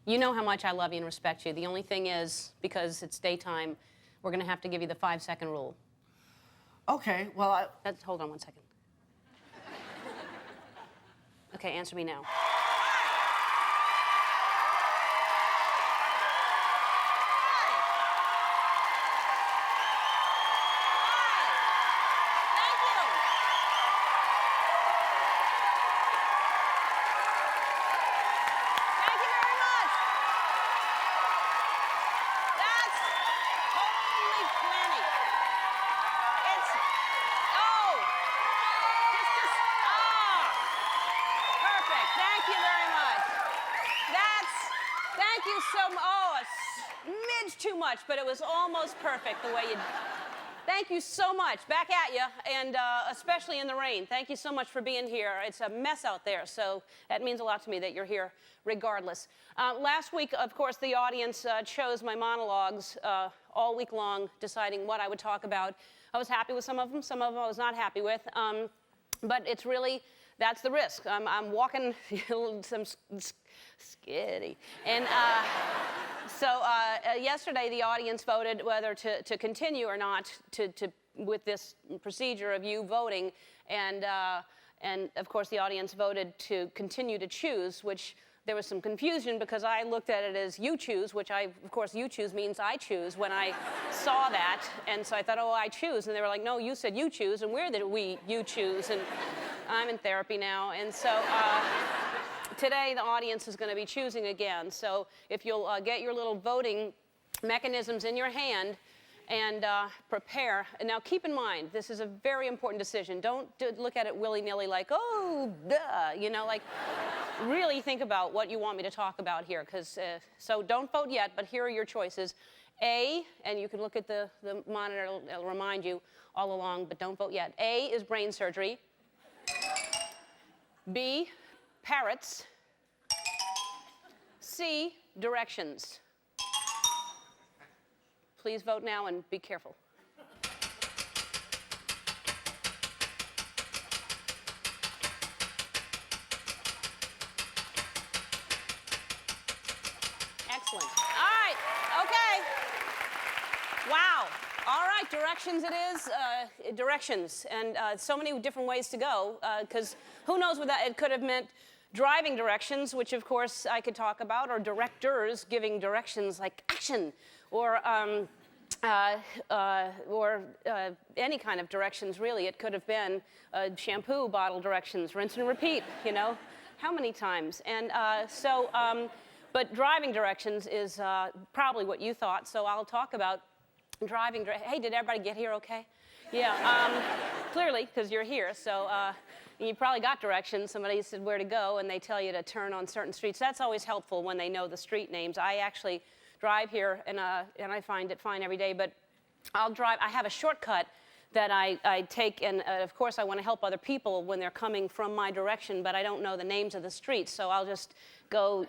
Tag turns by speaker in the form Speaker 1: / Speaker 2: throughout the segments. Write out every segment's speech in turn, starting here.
Speaker 1: You know how much I love you and respect you. The only thing is, because it's daytime, we're going to have to give you the 5-second rule.
Speaker 2: Okay, well,
Speaker 1: Hold on 1 second. Okay, answer me now. Too much, but it was almost perfect the way you... Thank you so much. Back at you, and especially in the rain. Thank you so much for being here. It's a mess out there, so that means a lot to me that you're here regardless. Last week, of course, the audience chose my monologues all week long, deciding what I would talk about. I was happy with some of them I was not happy with, but it's really... That's the risk. I'm walking some skitty. And so yesterday the audience voted whether to continue or not with this procedure of you voting. And of course the audience voted to continue to choose, which there was some confusion because I looked at it as you choose, which of course you choose means I choose when I saw that. And so I thought, oh, I choose. And they were like, no, you said you choose, and we're the you choose. And I'm in therapy now, and so today the audience is going to be choosing again. So if you'll get your little voting mechanisms in your hand and prepare. And now keep in mind, this is a very important decision. Don't look at it willy-nilly like, oh, duh, you know, like really think about what you want me to talk about here. So don't vote yet, but here are your choices. A, and you can look at the monitor, it'll remind you all along, but don't vote yet. A is brain surgery. B, parrots. C, directions. Please vote now and be careful. Excellent. All right, okay. Wow. All right, directions it is. Directions, and so many different ways to go, because who knows what that, it could have meant driving directions, which of course I could talk about, or directors giving directions like action, or any kind of directions really. It could have been shampoo bottle directions, rinse and repeat, you know, how many times? And but driving directions is probably what you thought, so I'll talk about driving. Hey, did everybody get here okay? Yeah, clearly, because you're here, so you probably got directions. Somebody said where to go, and they tell you to turn on certain streets. That's always helpful when they know the street names. I actually drive here, and I find it fine every day, but I'll drive. I have a shortcut that I take, and of course I want to help other people when they're coming from my direction, but I don't know the names of the streets, so I'll just go,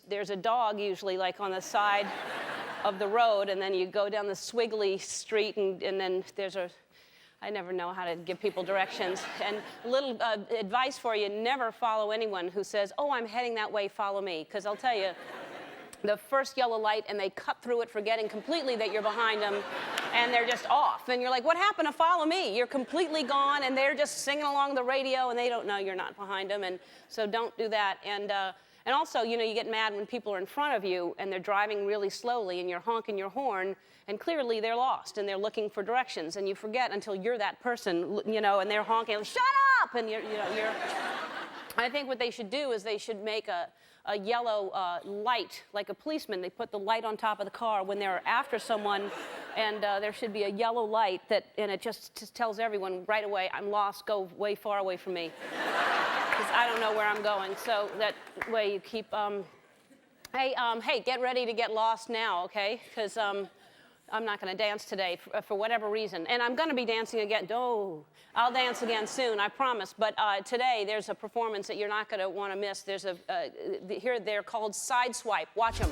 Speaker 1: there's a dog usually like on the side of the road, and then you go down the swiggly street, and then there's I never know how to give people directions. And a little advice for you, never follow anyone who says, oh, I'm heading that way, follow me, because I'll tell you, the first yellow light, and they cut through it forgetting completely that you're behind them, and they're just off. And you're like, what happened to follow me? You're completely gone, and they're just singing along the radio, and they don't know you're not behind them, and so don't do that. And also, you know, you get mad when people are in front of you, and they're driving really slowly, and you're honking your horn, and clearly they're lost, and they're looking for directions, and you forget until you're that person, you know, and they're honking, shut up! And you're I think what they should do is they should make a yellow light, like a policeman. They put the light on top of the car when they're after someone, and there should be a yellow light and it just tells everyone right away, I'm lost, go way far away from me. Because I don't know where I'm going. So that way you keep, hey, get ready to get lost now, okay? Because I'm not going to dance today for whatever reason. And I'm going to be dancing again. Oh, I'll dance again soon, I promise. But today there's a performance that you're not going to want to miss. There's here they're called Sideswipe. Watch them.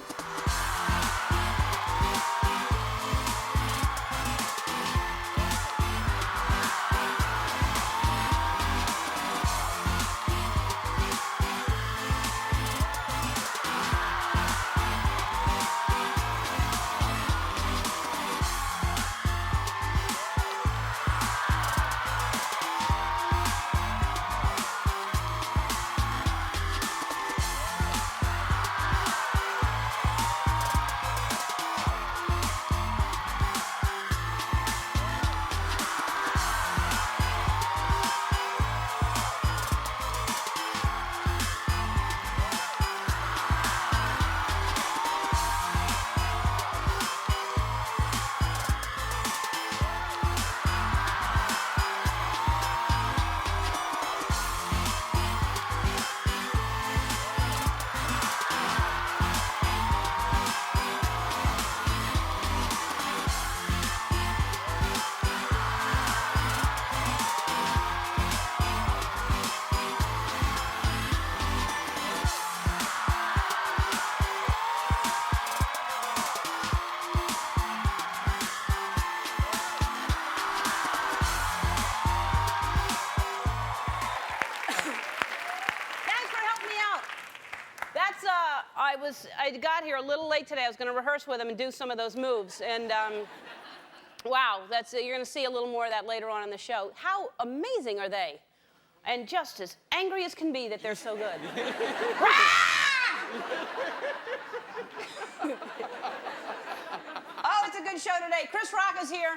Speaker 1: I got here a little late today. I was going to rehearse with him and do some of those moves. And wow, you're going to see a little more of that later on in the show. How amazing are they? And just as angry as can be that they're so good. Oh, it's a good show today. Chris Rock is here.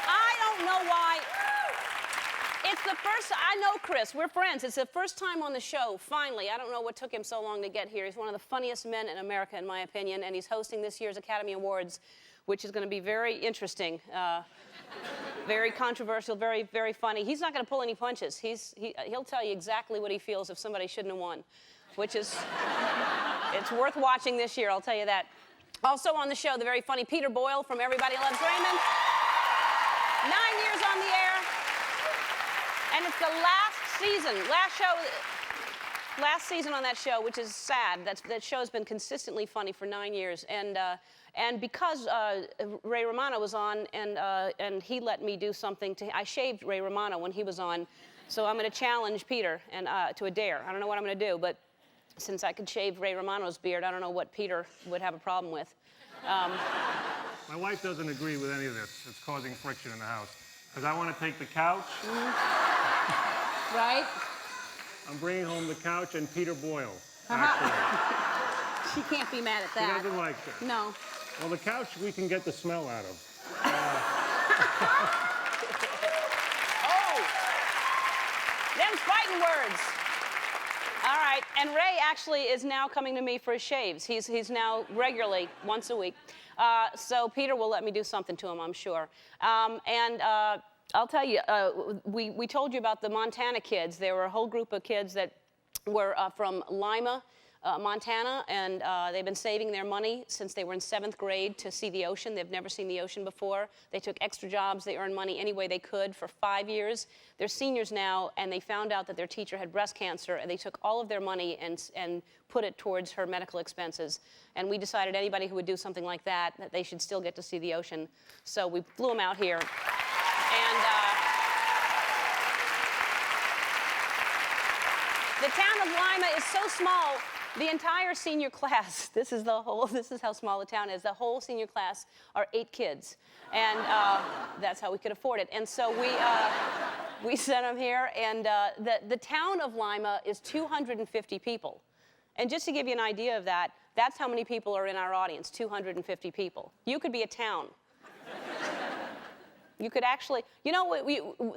Speaker 1: I don't know why. It's the first, I know Chris, we're friends. It's the first time on the show, finally. I don't know what took him so long to get here. He's one of the funniest men in America, in my opinion, and he's hosting this year's Academy Awards, which is going to be very interesting, very controversial, very, very funny. He's not going to pull any punches. He'll tell you exactly what he feels if somebody shouldn't have won, which is, it's worth watching this year, I'll tell you that. Also on the show, the very funny Peter Boyle from Everybody Loves Raymond. 9 years on the air. And it's the last season on that show, which is sad. That show's been consistently funny for 9 years. And because Ray Romano was on, and he let me do something I shaved Ray Romano when he was on, so I'm going to challenge Peter to a dare. I don't know what I'm going to do, but since I could shave Ray Romano's beard, I don't know what Peter would have a problem with.
Speaker 3: My wife doesn't agree with any of this. It's causing friction in the house. Because I want to take the couch.
Speaker 1: Right?
Speaker 3: I'm bringing home the couch and Peter Boyle.
Speaker 1: She can't be mad at that.
Speaker 3: She doesn't like that.
Speaker 1: No.
Speaker 3: Well, the couch we can get the smell out of.
Speaker 1: Oh! Them's fighting words. All right, and Ray actually is now coming to me for his shaves. He's now regularly, once a week. So Peter will let me do something to him, I'm sure. I'll tell you, we told you about the Montana kids. There were a whole group of kids that were from Lima, Montana, and they've been saving their money since they were in 7th grade to see the ocean. They've never seen the ocean before. They took extra jobs. They earned money any way they could for 5 years. They're seniors now, and they found out that their teacher had breast cancer, and they took all of their money and put it towards her medical expenses. And we decided anybody who would do something like that they should still get to see the ocean. So we flew them out here. And the town of Lima is so small, the entire senior class, this is how small the town is, the whole senior class are 8 kids. And that's how we could afford it. And so we sent them here, and the town of Lima is 250 people. And just to give you an idea of that, that's how many people are in our audience, 250 people. You could be a town. You could actually, you know,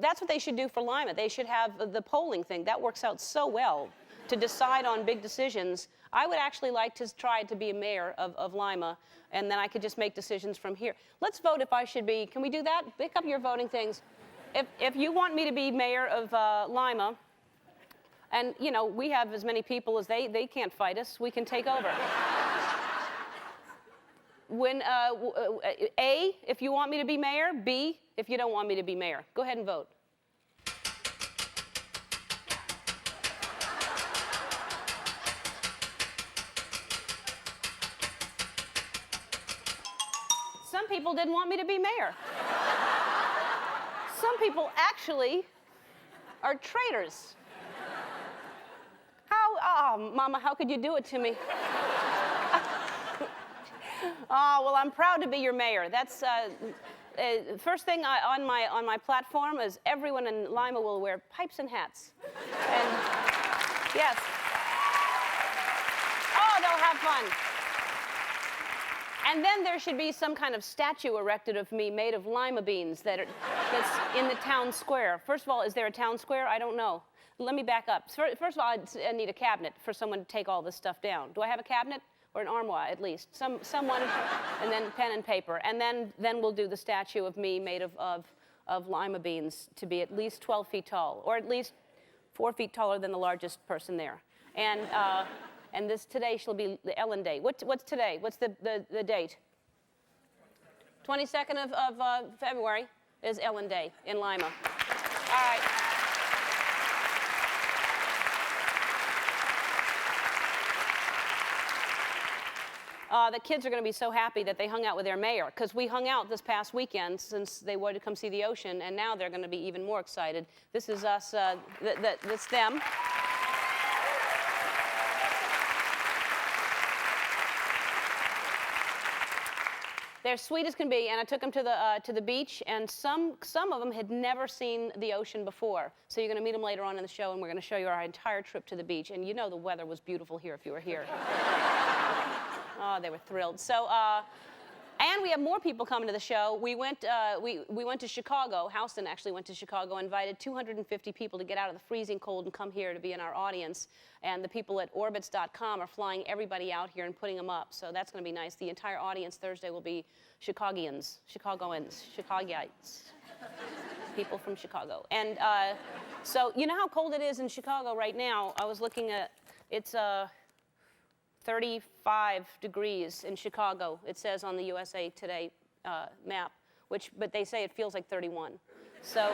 Speaker 1: that's what they should do for Lima. They should have the polling thing. That works out so well to decide on big decisions. I would actually like to try to be a mayor of Lima, and then I could just make decisions from here. Let's vote if I should be, can we do that? Pick up your voting things. If you want me to be mayor of Lima, and, you know, we have as many people as they can't fight us, we can take over. When, A, if you want me to be mayor, B, if you don't want me to be mayor. Go ahead and vote. Some people didn't want me to be mayor. Some people actually are traitors. Oh, Mama, how could you do it to me? Oh, well, I'm proud to be your mayor. That's first thing on my platform is everyone in Lima will wear pipes and hats. And yes. Oh, they'll have fun. And then there should be some kind of statue erected of me made of lima beans that's in the town square. First of all, is there a town square? I don't know. Let me back up. First of all, I need a cabinet for someone to take all this stuff down. Do I have a cabinet? Or an armoire, at least. Someone, and then pen and paper. And then we'll do the statue of me made of lima beans to be at least 12 feet tall, or at least 4 feet taller than the largest person there. And this today shall be the Ellen Day. What's today? What's the date? 22nd of February is Ellen Day in Lima. All right. the kids are going to be so happy that they hung out with their mayor, because we hung out this past weekend since they wanted to come see the ocean, and now they're going to be even more excited. This is us, that's them. They're sweet as can be, and I took them to the beach, and some of them had never seen the ocean before. So you're going to meet them later on in the show, and we're going to show you our entire trip to the beach. And you know the weather was beautiful here if you were here. Oh, they were thrilled. So, and we have more people coming to the show. We went to Chicago. Houston actually went to Chicago, invited 250 people to get out of the freezing cold and come here to be in our audience. And the people at Orbitz.com are flying everybody out here and putting them up. So that's going to be nice. The entire audience Thursday will be Chicagoans, Chicagoites, people from Chicago. And so you know how cold it is in Chicago right now? I was looking at, it's 35 degrees in Chicago, it says on the USA Today map, but they say it feels like 31. So,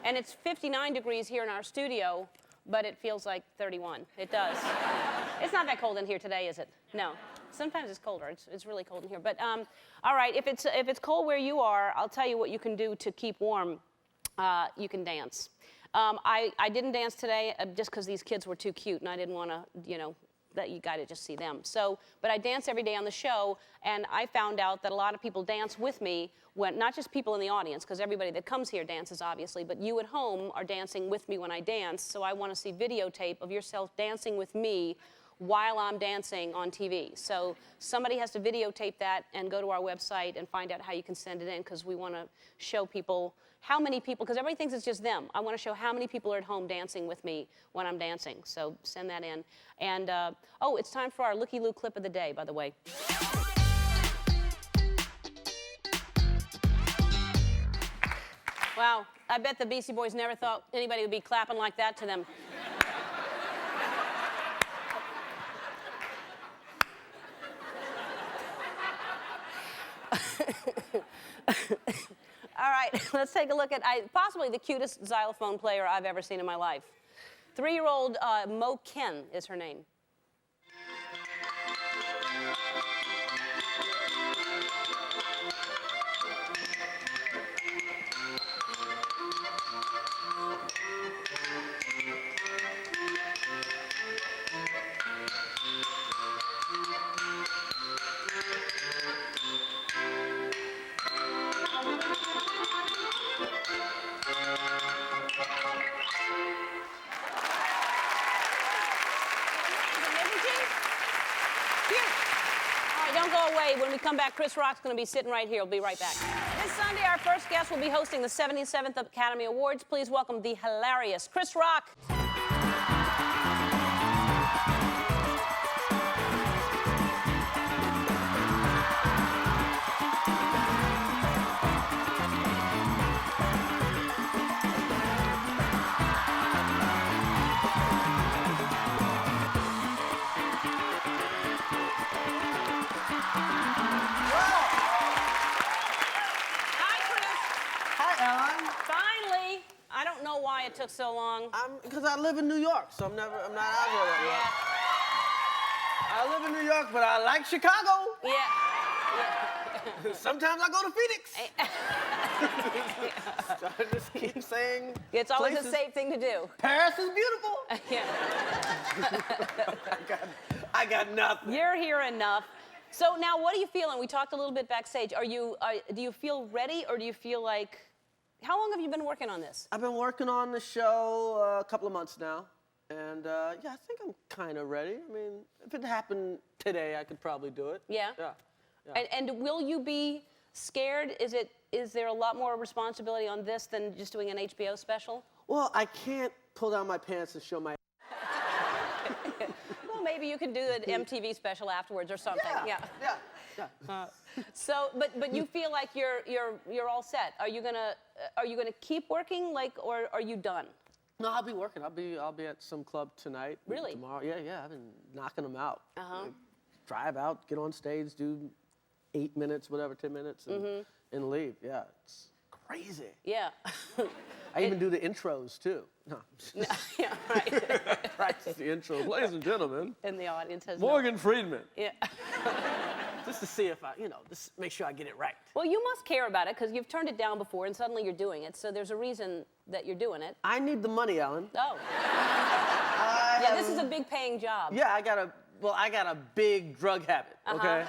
Speaker 1: and it's 59 degrees here in our studio, but it feels like 31. It does. It's not that cold in here today, is it? No. Sometimes it's colder. It's really cold in here. But all right, if it's cold where you are, I'll tell you what you can do to keep warm. You can dance. I didn't dance today just because these kids were too cute, and I didn't want to, that you got to just see them. So, but I dance every day on the show, and I found out that a lot of people dance with me when, not just people in the audience, because everybody that comes here dances, obviously, but you at home are dancing with me when I dance, so I want to see videotape of yourself dancing with me while I'm dancing on TV. So somebody has to videotape that and go to our website and find out how you can send it in, because we want to show people how many people, because everybody thinks it's just them. I want to show how many people are at home dancing with me when I'm dancing. So send that in. And, oh, it's time for our Looky Loo clip of the day, by the way. Wow, I bet the Beastie Boys never thought anybody would be clapping like that to them. All right, let's take a look at possibly the cutest xylophone player I've ever seen in my life. 3-year-old Mo Ken is her name. Don't go away. When we come back, Chris Rock's going to be sitting right here. We'll be right back. This Sunday, our first guest will be hosting the 77th Academy Awards. Please welcome the hilarious Chris Rock. I don't know why it took so long.
Speaker 2: Because I live in New York, so I'm not out here that
Speaker 1: much.
Speaker 2: I live in New York, but I like Chicago.
Speaker 1: Yeah.
Speaker 2: Sometimes I go to Phoenix. So I just keep saying
Speaker 1: it's always
Speaker 2: places.
Speaker 1: a safe thing to do.
Speaker 2: Paris is beautiful.
Speaker 1: Yeah.
Speaker 2: I got nothing.
Speaker 1: You're here enough. So now, what are you feeling? We talked a little bit backstage. Do you feel ready, or do you feel like? How long have you been working on this?
Speaker 2: I've been working on the show a couple of months now. And yeah, I think I'm kind of ready. I mean, if it happened today, I could probably do it.
Speaker 1: Yeah?
Speaker 2: Yeah.
Speaker 1: And will you be scared? Is there a lot more responsibility on this than just doing an HBO special?
Speaker 2: Well, I can't pull down my pants and show my...
Speaker 1: Well, maybe you can do an MTV special afterwards or something.
Speaker 2: Yeah.
Speaker 1: So, but you feel like you're all set. Are you gonna keep working, or are you done?
Speaker 2: No, I'll be working. I'll be at some club tonight.
Speaker 1: Really?
Speaker 2: Tomorrow. Yeah. I've been knocking them out.
Speaker 1: Uh-huh.
Speaker 2: Drive out, get on stage, do 8 minutes, whatever, 10 minutes, and leave. Yeah, it's crazy.
Speaker 1: Yeah.
Speaker 2: I even do the intros too. No.
Speaker 1: Yeah, right.
Speaker 2: Right. That's the intro. Ladies and gentlemen,
Speaker 1: And the audience has
Speaker 2: Morgan Freeman.
Speaker 1: Yeah.
Speaker 2: Just to see if I, just make sure I get it right.
Speaker 1: Well, you must care about it because you've turned it down before and suddenly you're doing it. So there's a reason that you're doing it.
Speaker 2: I need the money, Ellen.
Speaker 1: Oh. Yeah, this is a big paying job.
Speaker 2: Yeah, I got a big drug habit, okay?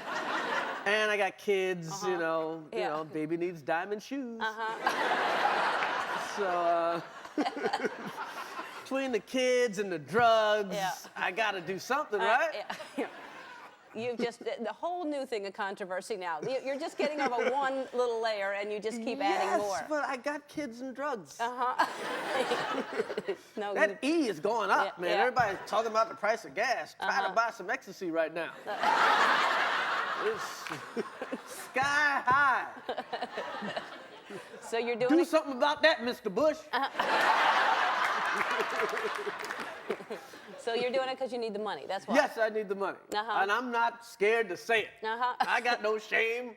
Speaker 2: And I got kids,
Speaker 1: Yeah.
Speaker 2: baby needs diamond shoes. So, between the kids and the drugs,
Speaker 1: Yeah.
Speaker 2: I gotta do something, right?
Speaker 1: Yeah. You've just, the whole new thing of controversy now. You're just getting over one little layer and you just keep adding more.
Speaker 2: Yes, but I got kids and drugs.
Speaker 1: No,
Speaker 2: That E is going up, man.
Speaker 1: Yeah.
Speaker 2: Everybody's talking about the price of gas. Try to buy some ecstasy right now. It's sky high.
Speaker 1: so you're doing
Speaker 2: Do
Speaker 1: it.
Speaker 2: something about that, Mr. Bush.
Speaker 1: So you're doing it because you need the money. That's why.
Speaker 2: Yes, I need the money. And I'm not scared to say it. I got no shame.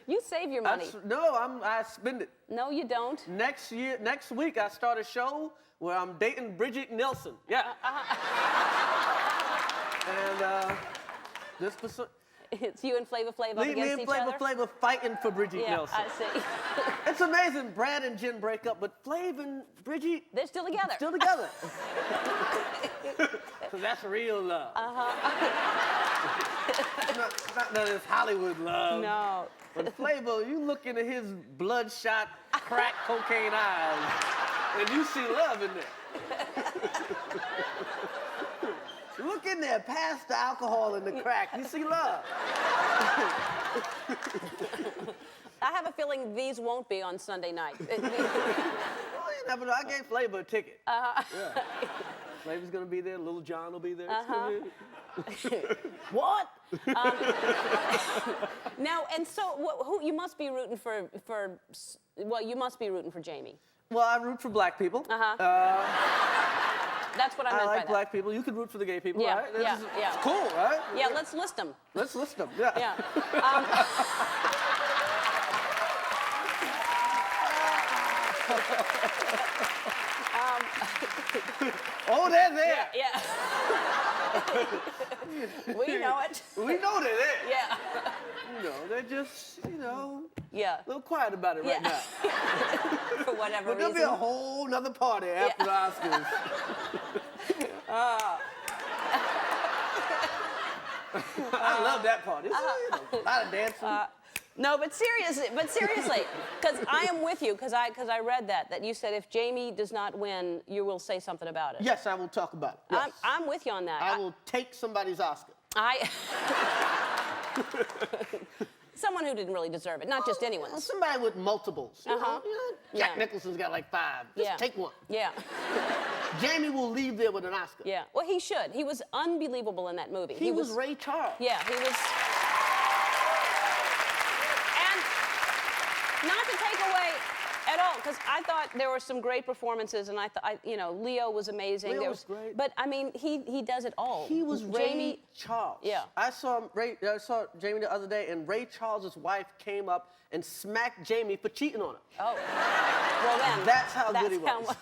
Speaker 1: You save your money.
Speaker 2: I spend it.
Speaker 1: No, you don't.
Speaker 2: Next week, I start a show where I'm dating Bridget Nielsen. Yeah. And this person.
Speaker 1: It's you and Flava Flav up
Speaker 2: Me
Speaker 1: against
Speaker 2: and
Speaker 1: each
Speaker 2: Flava
Speaker 1: other.
Speaker 2: Flav fighting for Bridget
Speaker 1: Yeah,
Speaker 2: Nielsen.
Speaker 1: I see.
Speaker 2: It's amazing. Brad and Jen break up, but Flav and Bridget
Speaker 1: They're still together.
Speaker 2: still together. So that's real love. Not none of this Hollywood love.
Speaker 1: No.
Speaker 2: But Flavor, you look into his bloodshot, crack cocaine eyes, and you see love in there. Look in there, past the alcohol and the crack, you see love.
Speaker 1: I have a feeling these won't be on Sunday night.
Speaker 2: Well, you never know. I gave Flavor a ticket. Yeah. Flavor's gonna be there. Little John will be there.
Speaker 1: What? Now, and so who you must be rooting for? Well, you must be rooting for Jamie.
Speaker 2: Well, I root for black people.
Speaker 1: That's what I meant
Speaker 2: I
Speaker 1: by
Speaker 2: like
Speaker 1: that.
Speaker 2: black people. You can root for the gay people,
Speaker 1: Yeah,
Speaker 2: right?
Speaker 1: yeah.
Speaker 2: It's cool, right?
Speaker 1: Yeah, let's list them.
Speaker 2: Let's list them. Yeah.
Speaker 1: Yeah.
Speaker 2: Oh, they're there.
Speaker 1: Yeah. We know it.
Speaker 2: We know they're there.
Speaker 1: Yeah.
Speaker 2: They're just,
Speaker 1: Yeah.
Speaker 2: a little quiet about it right now.
Speaker 1: For whatever
Speaker 2: But there'll
Speaker 1: reason.
Speaker 2: be a whole nother party after the Oscars. I love that party. It's, a lot of dancing.
Speaker 1: No, but seriously, because I am with you, because I read that you said if Jamie does not win, you will say something about it.
Speaker 2: Yes, I will talk about it. Yes.
Speaker 1: I'm with you on that.
Speaker 2: I will take somebody's Oscar.
Speaker 1: Someone who didn't really deserve it, not just anyone's.
Speaker 2: Somebody with multiples. Jack
Speaker 1: Yeah.
Speaker 2: Nicholson's got like 5. Just take one.
Speaker 1: Yeah.
Speaker 2: Jamie will leave there with an Oscar.
Speaker 1: Yeah. Well, he should. He was unbelievable in that movie.
Speaker 2: He was Ray Charles.
Speaker 1: Yeah, he was. And not to take away at all, because I thought there were some great performances, and I thought, Leo was amazing.
Speaker 2: Leo was great.
Speaker 1: But I mean, he does it all.
Speaker 2: He was
Speaker 1: Jamie.
Speaker 2: Ray Charles.
Speaker 1: Yeah.
Speaker 2: I saw Jamie the other day, and Ray Charles's wife came up and smacked Jamie for cheating on her.
Speaker 1: Oh. Well then.
Speaker 2: That's how good he was.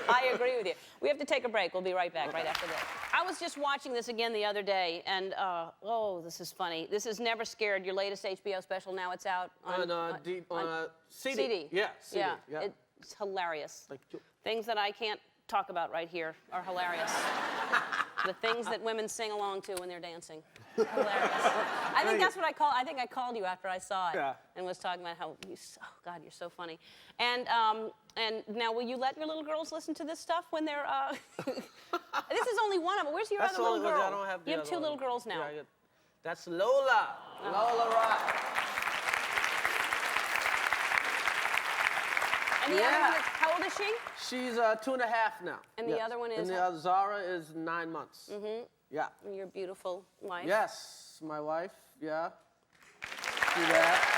Speaker 1: I agree with you. We have to take a break. We'll be right back right after this. I was just watching this again the other day, and this is funny. This is Never Scared, your latest HBO special. Now it's out on
Speaker 2: CD.
Speaker 1: CD.
Speaker 2: Yeah, CD.
Speaker 1: Yeah. It's hilarious.
Speaker 2: Thank you.
Speaker 1: Things that I can't talk about right here are hilarious. The things that women sing along to when they're dancing. Hilarious. I think that's what I called you after I saw it.
Speaker 2: Yeah.
Speaker 1: And was talking about how God, you're so funny. And now will you let your little girls listen to this stuff when they're this is only one of them. Where's your
Speaker 2: That's
Speaker 1: other little
Speaker 2: the only
Speaker 1: girl?
Speaker 2: one. I don't have the
Speaker 1: You have
Speaker 2: other
Speaker 1: 2
Speaker 2: one.
Speaker 1: little girls now.
Speaker 2: Yeah, that's Lola. Lola Rock.
Speaker 1: And the other one is, how old is she?
Speaker 2: She's 2.5 now.
Speaker 1: And the other one is
Speaker 2: And the other Zara is 9 months. Mm-hmm. Yeah.
Speaker 1: And your beautiful wife.
Speaker 2: Yes, my wife. Yeah. See that?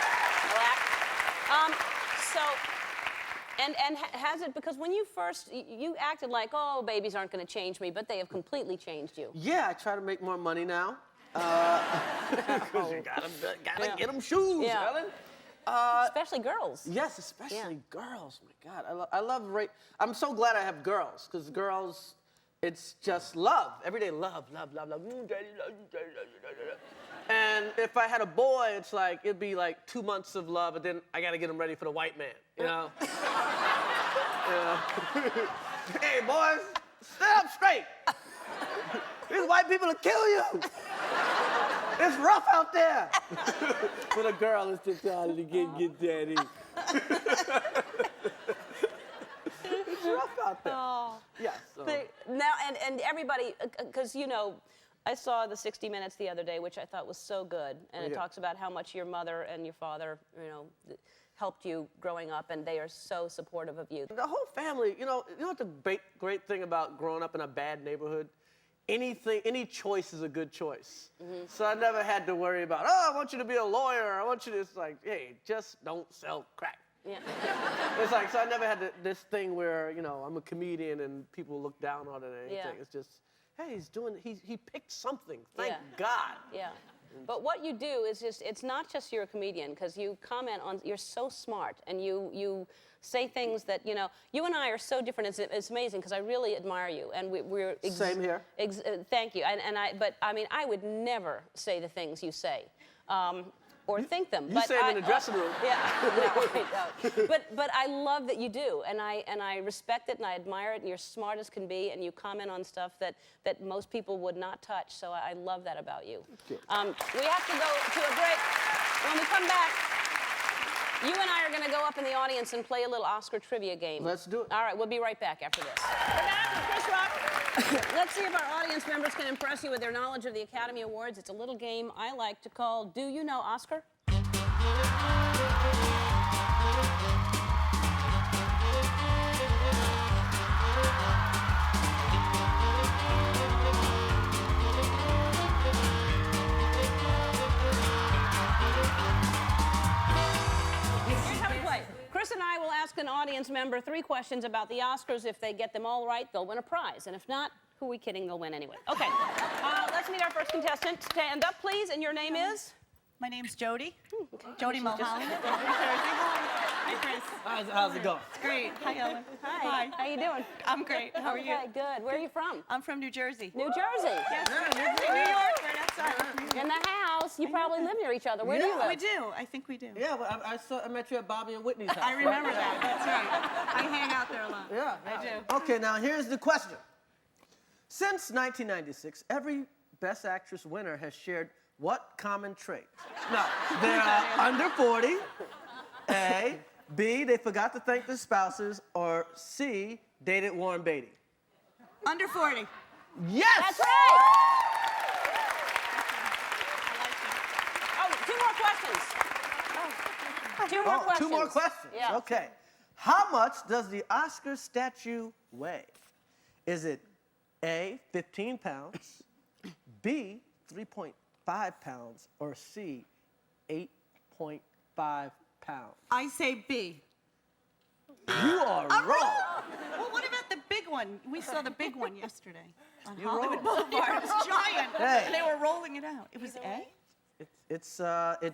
Speaker 1: And has it, because when you first, you acted like, oh, babies aren't going to change me, but they have completely changed you.
Speaker 2: Yeah, I try to make more money now. Because you gotta get them shoes,
Speaker 1: Yeah.
Speaker 2: Ellen.
Speaker 1: Especially girls.
Speaker 2: Yes, especially girls. My God, I love Ray. I'm so glad I have girls, because girls, It's just love, everyday love, love, love, love. Daddy, love you, daddy, love you, daddy, love you. And if I had a boy, it's like, it'd be like 2 months of love, and then I gotta get him ready for the white man, you know? Hey, boys, stand up straight. These white people will kill you. It's rough out there. For the girl, it's just hard to get daddy. It's rough out there.
Speaker 1: Oh.
Speaker 2: Yes.
Speaker 1: Now, and everybody, because, you know, I saw the 60 Minutes the other day, which I thought was so good. And it talks about how much your mother and your father, you know, helped you growing up, and they are so supportive of you.
Speaker 2: The whole family, you know what the great thing about growing up in a bad neighborhood? Any choice is a good choice. So I never had to worry about, oh, I want you to be a lawyer. I want you to, it's like, hey, just don't sell crack.
Speaker 1: Yeah.
Speaker 2: It's like, so I never had this thing where, you know, I'm a comedian and people look down on it or anything.
Speaker 1: Yeah.
Speaker 2: It's just, hey, he picked something. Thank God.
Speaker 1: Yeah. But what you do is just, it's not just you're a comedian, because you comment on, you're so smart, and you say things that, you know, you and I are so different. It's amazing, because I really admire you, and we're...
Speaker 2: Same here.
Speaker 1: Thank you. But I mean, I would never say the things you say. Or think them.
Speaker 2: You say them in the dressing room.
Speaker 1: Yeah, no, I don't. But I love that you do, and I respect it, and I admire it, and you're smart as can be, and you comment on stuff that most people would not touch. So I love that about you.
Speaker 2: Thank you.
Speaker 1: We have to go to a break. When we come back, you and I are going to go up in the audience and play a little Oscar trivia game.
Speaker 2: Let's do it.
Speaker 1: All right, we'll be right back after this. We're back with Chris Rock. Let's see if our audience members can impress you with their knowledge of the Academy Awards. It's a little game I like to call Do You Know Oscar? Chris and I will ask an audience member 3 questions about the Oscars. If they get them all right, they'll win a prize. And if not, who are we kidding? They'll win anyway. Okay, let's meet our first contestant. Stand up, please, and your name is?
Speaker 4: My name's Jody.
Speaker 1: Okay.
Speaker 4: Jody Mulholland. Hi, Chris.
Speaker 2: How's it going?
Speaker 4: It's great. Hi, Ellen.
Speaker 1: Hi. How you doing?
Speaker 4: I'm great. How are you?
Speaker 1: Okay, good. Where are you from?
Speaker 4: I'm from New Jersey.
Speaker 1: New Jersey.
Speaker 4: Yes, New York, right outside.
Speaker 1: In the house. You probably live near each other. Where do you live?
Speaker 4: We do. I think we do.
Speaker 2: Yeah, well, I met you at Bobby and Whitney's house.
Speaker 4: I remember that. That's right. I hang out there a lot.
Speaker 2: Yeah,
Speaker 4: I do.
Speaker 2: Okay, now here's the question. Since 1996, every Best Actress winner has shared what common trait? Now, they're under 40, A. B, they forgot to thank their spouses, or C, dated Warren Beatty.
Speaker 4: Under 40.
Speaker 2: Yes!
Speaker 1: That's right! Oh, 2 more questions. Oh. 2 more questions.
Speaker 2: 2 more questions.
Speaker 1: Yeah.
Speaker 2: Okay. How much does the Oscar statue weigh? Is it A, 15 pounds, B, 3.5 pounds, or C, 8.5 pounds?
Speaker 4: I say B.
Speaker 2: You are wrong.
Speaker 4: Well, what about the big one? We saw the big one yesterday on Hollywood Boulevard. It was giant.
Speaker 2: Hey.
Speaker 4: They were rolling it out. It was A?
Speaker 2: It's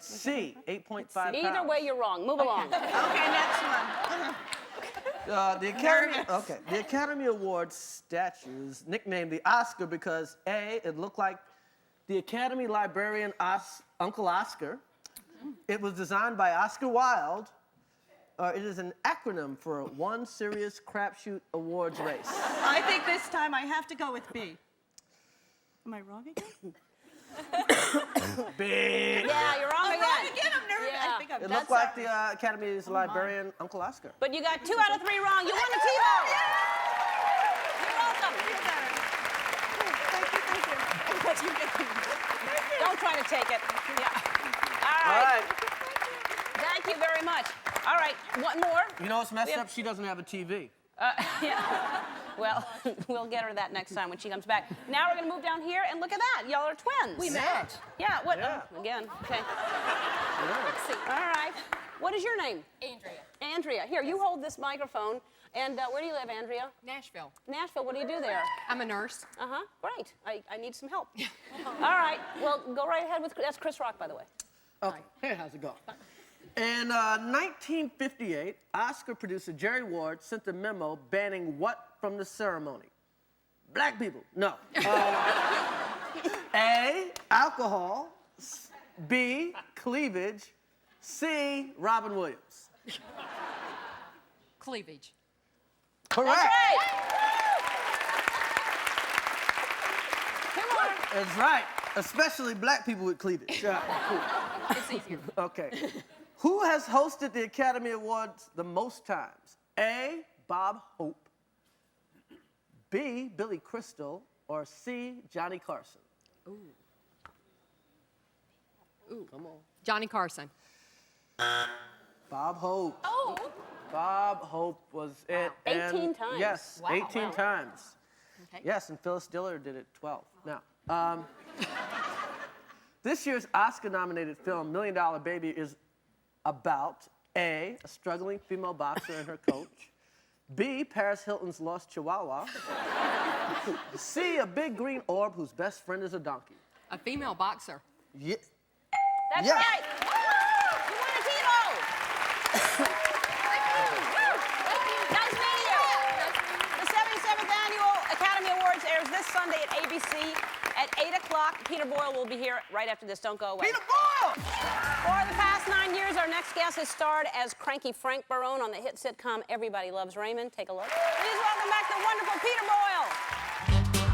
Speaker 2: C, 8.5 pounds.
Speaker 1: Either way, you're wrong. Move along.
Speaker 4: Okay, next one.
Speaker 2: The Academy Awards statue is nicknamed the Oscar because A, it looked like the Academy librarian Uncle Oscar. It was designed by Oscar Wilde. It is an acronym for One Serious Crapshoot Awards Race.
Speaker 4: I think this time I have to go with B. Am I wrong again?
Speaker 2: B.
Speaker 1: Yeah, you're wrong
Speaker 4: I'm
Speaker 1: again.
Speaker 4: wrong again. I'm nervous.
Speaker 1: Yeah.
Speaker 4: I think I'm
Speaker 2: It looked like the Academy's librarian Uncle Oscar.
Speaker 1: But you got 2 out of 3 wrong. You won the TiVo. You're welcome.
Speaker 4: Thank you.
Speaker 1: Don't try to take it. Yeah.
Speaker 2: All right.
Speaker 1: Thank you very much. All right, one more.
Speaker 2: You know what's messed up? She doesn't have a TV.
Speaker 1: Yeah. Well, we'll get her that next time when she comes back. Now we're going to move down here, and look at that. Y'all are twins.
Speaker 4: We met.
Speaker 1: Yeah, what?
Speaker 2: Yeah.
Speaker 1: Oh, again, okay. All right. What is your name?
Speaker 5: Andrea.
Speaker 1: Andrea. Here, you hold this microphone. And where do you live, Andrea?
Speaker 5: Nashville.
Speaker 1: Nashville. What do you do there?
Speaker 5: I'm a nurse.
Speaker 1: Uh-huh. Great. I need some help. All right. Well, go right ahead with... That's Chris Rock, by the way.
Speaker 2: Okay. Hey, how's it going? In 1958, Oscar producer Jerry Ward sent a memo banning what from the ceremony? Black people. No. A, alcohol. B, cleavage. C, Robin Williams.
Speaker 5: Cleavage.
Speaker 2: Correct.
Speaker 1: That's right. Come on.
Speaker 2: That's right. Especially black people with cleavage. Yeah, cool.
Speaker 5: It's easier.
Speaker 2: Okay. Who has hosted the Academy Awards the most times? A, Bob Hope. B, Billy Crystal. Or C, Johnny Carson.
Speaker 5: Ooh.
Speaker 2: Come on.
Speaker 5: Johnny Carson.
Speaker 2: Bob Hope.
Speaker 1: Oh.
Speaker 2: Bob Hope was it.
Speaker 1: 18 times.
Speaker 2: Yes,
Speaker 1: Wow.
Speaker 2: 18
Speaker 1: Wow.
Speaker 2: times.
Speaker 5: Okay.
Speaker 2: Yes, and Phyllis Diller did it 12. Now, this year's Oscar-nominated film, $1 Million Baby, is about A, a struggling female boxer and her coach. B, Paris Hilton's lost chihuahua. C, a big green orb whose best friend is a donkey.
Speaker 5: A female boxer.
Speaker 2: Yeah.
Speaker 1: That's
Speaker 2: Yes.
Speaker 1: right. You won a Tito. Nice meeting you. The 77th Annual Academy Awards airs this Sunday at ABC at 8 o'clock. Peter Boyle will be here right after this. Don't go away.
Speaker 2: Peter Boyle!
Speaker 1: For the past 9 years, our next guest has starred as cranky Frank Barone on the hit sitcom Everybody Loves Raymond. Take a look. Please welcome back the wonderful Peter Boyle.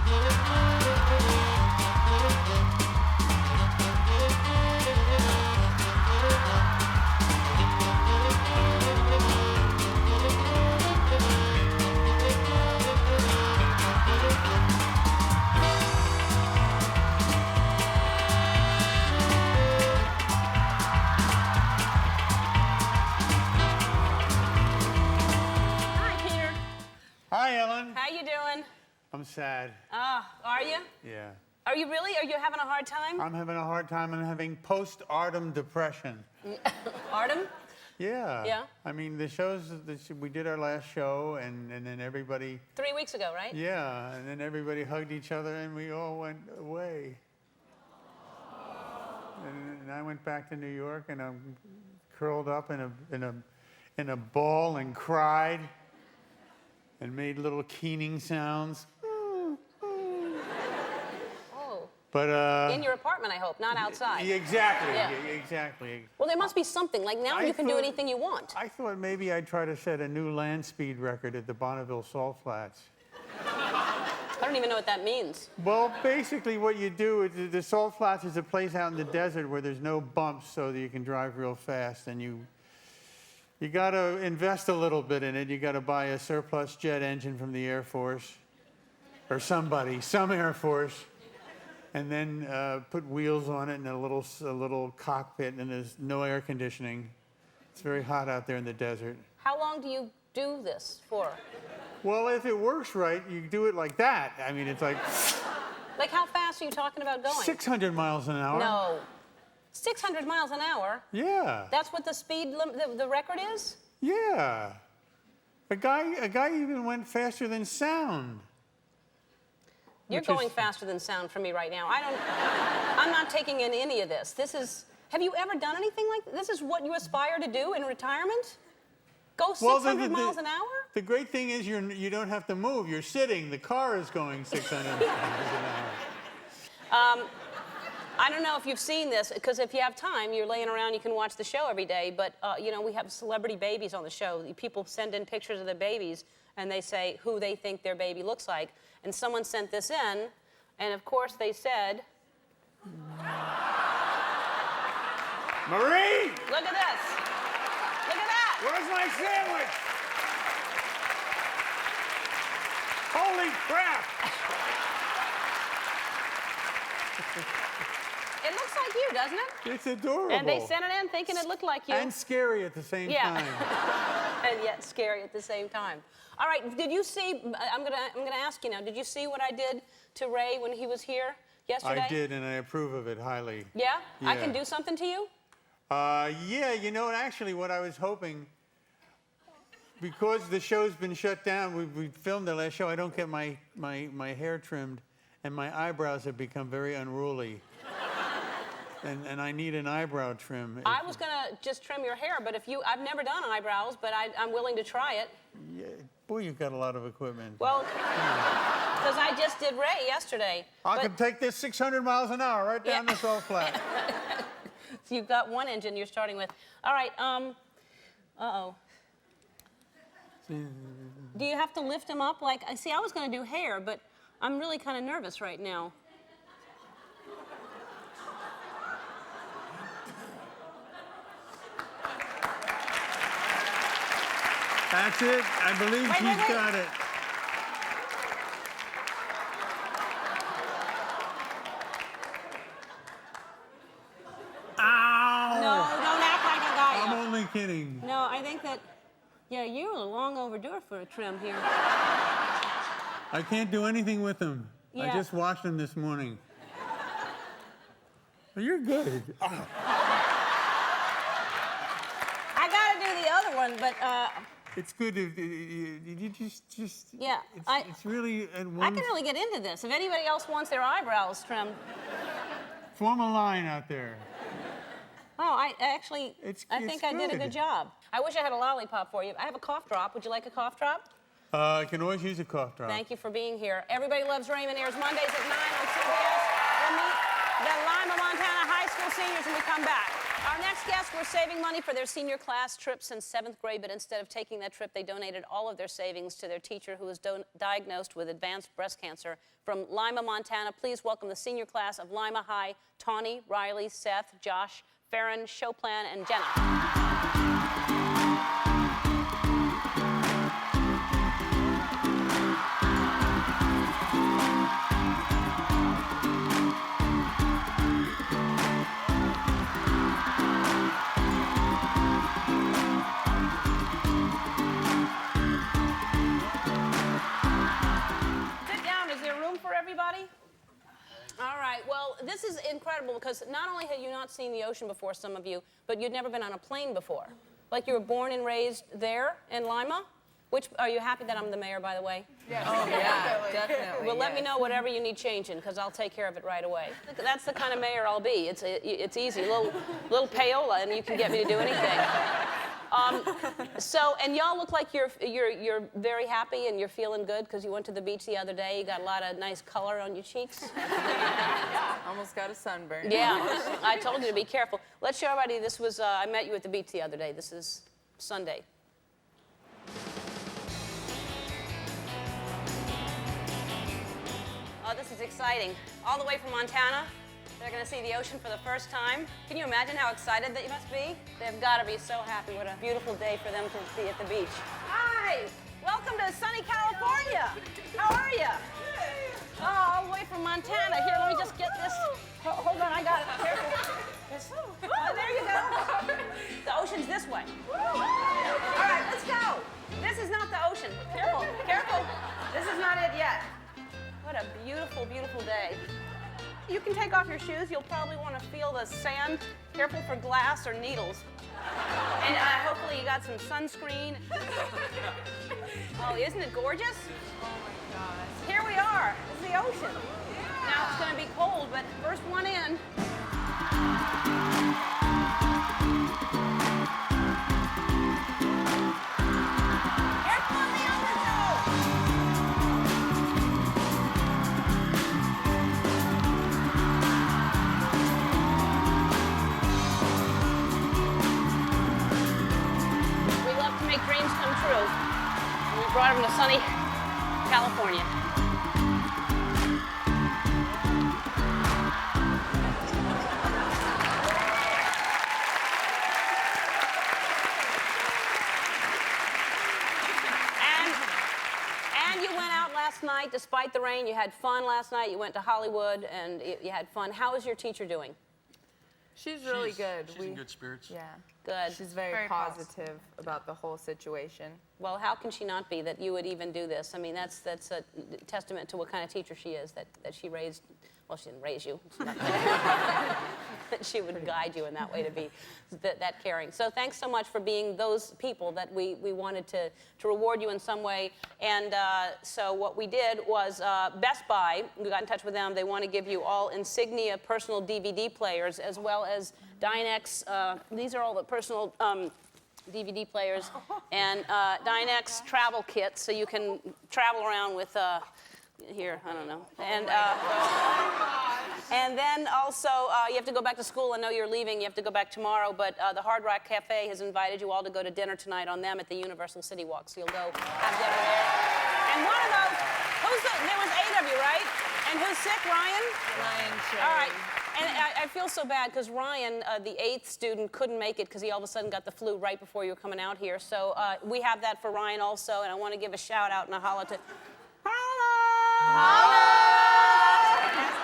Speaker 1: Hi, Peter.
Speaker 6: Hi, Ellen.
Speaker 1: How you doing?
Speaker 6: I'm sad.
Speaker 1: Are you?
Speaker 6: Yeah.
Speaker 1: Are you really? Are you having a hard time?
Speaker 6: I'm having a hard time. I'm having postpartum depression.
Speaker 1: Artem?
Speaker 6: Yeah.
Speaker 1: Yeah?
Speaker 6: I mean, we did our last show, and then everybody,
Speaker 1: 3 weeks ago, right?
Speaker 6: yeah, and then everybody hugged each other, and we all went away. And I went back to New York, and I'm curled up in a ball and cried, and made little keening sounds.
Speaker 1: Oh.
Speaker 6: But
Speaker 1: In your apartment, I hope, not outside.
Speaker 6: exactly,
Speaker 1: Yeah.
Speaker 6: exactly.
Speaker 1: Well, there must be something. Like now
Speaker 6: I
Speaker 1: you can do
Speaker 6: thought-
Speaker 1: anything you want.
Speaker 6: I thought maybe I'd try to set a new land speed record at the Bonneville Salt Flats.
Speaker 1: I don't even know what that means.
Speaker 6: Well, basically what you do is the Salt Flats is a place out in the desert where there's no bumps so that you can drive real fast, and you got to invest a little bit in it. You got to buy a surplus jet engine from the Air Force or some Air Force, and then put wheels on it and a little cockpit, and there's no air conditioning. It's very hot out there in the desert.
Speaker 1: How long do you do this for?
Speaker 6: Well, if it works right, you do it like that. I mean, it's like
Speaker 1: Like how fast are you talking about going?
Speaker 6: 600 miles an hour.
Speaker 1: No. 600 miles an hour?
Speaker 6: Yeah.
Speaker 1: That's what the speed the record is?
Speaker 6: Yeah. A guy even went faster than sound.
Speaker 1: You're
Speaker 6: Which
Speaker 1: going
Speaker 6: is-
Speaker 1: faster than sound for me right now. I'm not taking in any of this. Have you ever done anything like this? This is what you aspire to do in retirement? Go 600 miles an hour?
Speaker 6: The great thing is you don't have to move. You're sitting. The car is going 600 miles an hour.
Speaker 1: I don't know if you've seen this, because if you have time, you're laying around, you can watch the show every day, but, you know, we have celebrity babies on the show. People send in pictures of their babies, and they say who they think their baby looks like. And someone sent this in, and of course they said,
Speaker 6: Marie,
Speaker 1: look at this. Look at that.
Speaker 6: where's my sandwich? Holy crap!
Speaker 1: It looks like you, doesn't it?
Speaker 6: It's adorable.
Speaker 1: And they sent it in thinking it looked like you.
Speaker 6: And scary at the same
Speaker 1: Yeah.
Speaker 6: time.
Speaker 1: And yet scary at the same time. All right, did you see, I'm gonna ask you now, did you see what I did to Ray when he was here yesterday?
Speaker 6: I did, and I approve of it highly.
Speaker 1: Yeah? I
Speaker 6: Yeah.
Speaker 1: can do something to you?
Speaker 6: Yeah, you know, actually what I was hoping, because the show's been shut down, we filmed the last show, I don't get my hair trimmed, and my eyebrows have become very unruly. And I need an eyebrow trim.
Speaker 1: I was gonna just trim your hair, but I've never done eyebrows, but I'm willing to try it.
Speaker 6: Yeah, boy, you've got a lot of equipment.
Speaker 1: Well, Because I just did Ray yesterday.
Speaker 6: I
Speaker 1: But
Speaker 6: can take this 600 miles an hour right down this old flat.
Speaker 1: you've got one engine you're starting with. All right, uh-oh. Do you have to lift him up? Like, I see, I was going to do hair, but I'm really kind of nervous right now.
Speaker 6: That's it. I believe
Speaker 1: Wait,
Speaker 6: she's
Speaker 1: wait, wait.
Speaker 6: got it. Ow!
Speaker 1: No, don't act like I got you.
Speaker 6: I'm only kidding.
Speaker 1: No, I think that, yeah, you're long overdue for a trim here.
Speaker 6: I can't do anything with them. I
Speaker 1: Yeah.
Speaker 6: just washed them this morning. Well, you're good.
Speaker 1: I got to do the other one, but
Speaker 6: It's good if you just.
Speaker 1: Yeah,
Speaker 6: It's really at
Speaker 1: I
Speaker 6: one.
Speaker 1: can really get into this. If anybody else wants their eyebrows trimmed,
Speaker 6: Form a line out there.
Speaker 1: oh, I actually,
Speaker 6: It's
Speaker 1: think I did a
Speaker 6: good.
Speaker 1: good job. I wish I had a lollipop for you. I have a cough drop. Would you like a cough drop?
Speaker 6: I can always use a cough drop.
Speaker 1: Thank you for being here. Everybody Loves Raymond airs Mondays at 9 on CBS. We'll meet the Lima, Montana high school seniors when we come back. Our next guests were saving money for their senior class trip since 7th grade, but instead of taking that trip, they donated all of their savings to their teacher who was diagnosed with advanced breast cancer. From Lima, Montana, please welcome the senior class of Lima High, Tawny, Riley, Seth, Josh, Farron, Choplan, and Jenna. Sit down. Is there room for everybody? All right. Well, this is incredible because not only had you not seen the ocean before, some of you, but you'd never been on a plane before. Like you were born and raised there in Lima? Which, are you happy that I'm the mayor, by the way?
Speaker 7: Yes. Oh, yeah, definitely.
Speaker 1: Well, let me know whatever you need changing, because I'll take care of it right away. That's the kind of mayor I'll be. It's easy. Little payola, and you can get me to do anything. And y'all look like you're very happy and you're feeling good because you went to the beach the other day. You got a lot of nice color on your cheeks.
Speaker 7: Almost got a sunburn.
Speaker 1: Yeah, I told you to be careful. Let's show everybody. This was I met you at the beach the other day. This is Sunday. Oh, this is exciting. All the way from Montana. They're going to see the ocean for the first time. Can you imagine how excited they must be? They've got to be so happy. What a beautiful day for them to be at the beach. Hi! Welcome to sunny California. How are you? Oh, all the way from Montana. Here, let me just get this. Hold on, I got it. Careful. Oh, there you go. The ocean's this way. All right, let's go. This is not the ocean. Careful, careful. This is not it yet. What a beautiful, beautiful day. You can take off your shoes. You'll probably want to feel the sand. Careful for glass or needles. And hopefully you got some sunscreen. Oh, isn't it gorgeous?
Speaker 7: Oh my gosh.
Speaker 1: Here we are. This is the ocean. Now it's going to be cold, but first one in. Careful on the undertow. We love to make dreams come true. And we brought them to sunny California. And you went out last night, despite the rain. You had fun last night. You went to Hollywood, and you had fun. How is your teacher doing?
Speaker 7: She's really good.
Speaker 8: She's in good spirits.
Speaker 7: Yeah.
Speaker 1: Good.
Speaker 7: She's very positive about the whole situation.
Speaker 1: Well, how can she not be that you would even do this? I mean, that's a testament to what kind of teacher she is, that she raised, well, she didn't raise you. That she would guide you in that way to be that caring. So thanks so much for being those people that we wanted to reward you in some way. And so what we did was Best Buy, we got in touch with them. They want to give you all insignia personal DVD players as well as Dynex. These are all the personal DVD players and Dynex travel kits, so you can travel around with here, I don't know. And then also, you have to go back to school. I know you're leaving. You have to go back tomorrow, but the Hard Rock Cafe has invited you all to go to dinner tonight on them at the Universal City Walk. So you'll go have dinner there. And one of those, there was 8 of you, right? And who's sick, Ryan?
Speaker 7: Ryan Sherry.
Speaker 1: All right. And I feel so bad because Ryan, the 8th student, couldn't make it because he all of a sudden got the flu right before you were coming out here. So we have that for Ryan also, and I want to give a shout out and a holla to...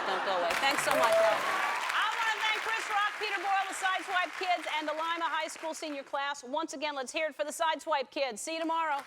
Speaker 1: Don't go away. Thanks so much, Ryan. I want to thank Chris Rock, Peter Boyle, the Sideswipe kids, and the Lima High School senior class. Once again, let's hear it for the Sideswipe kids. See you tomorrow.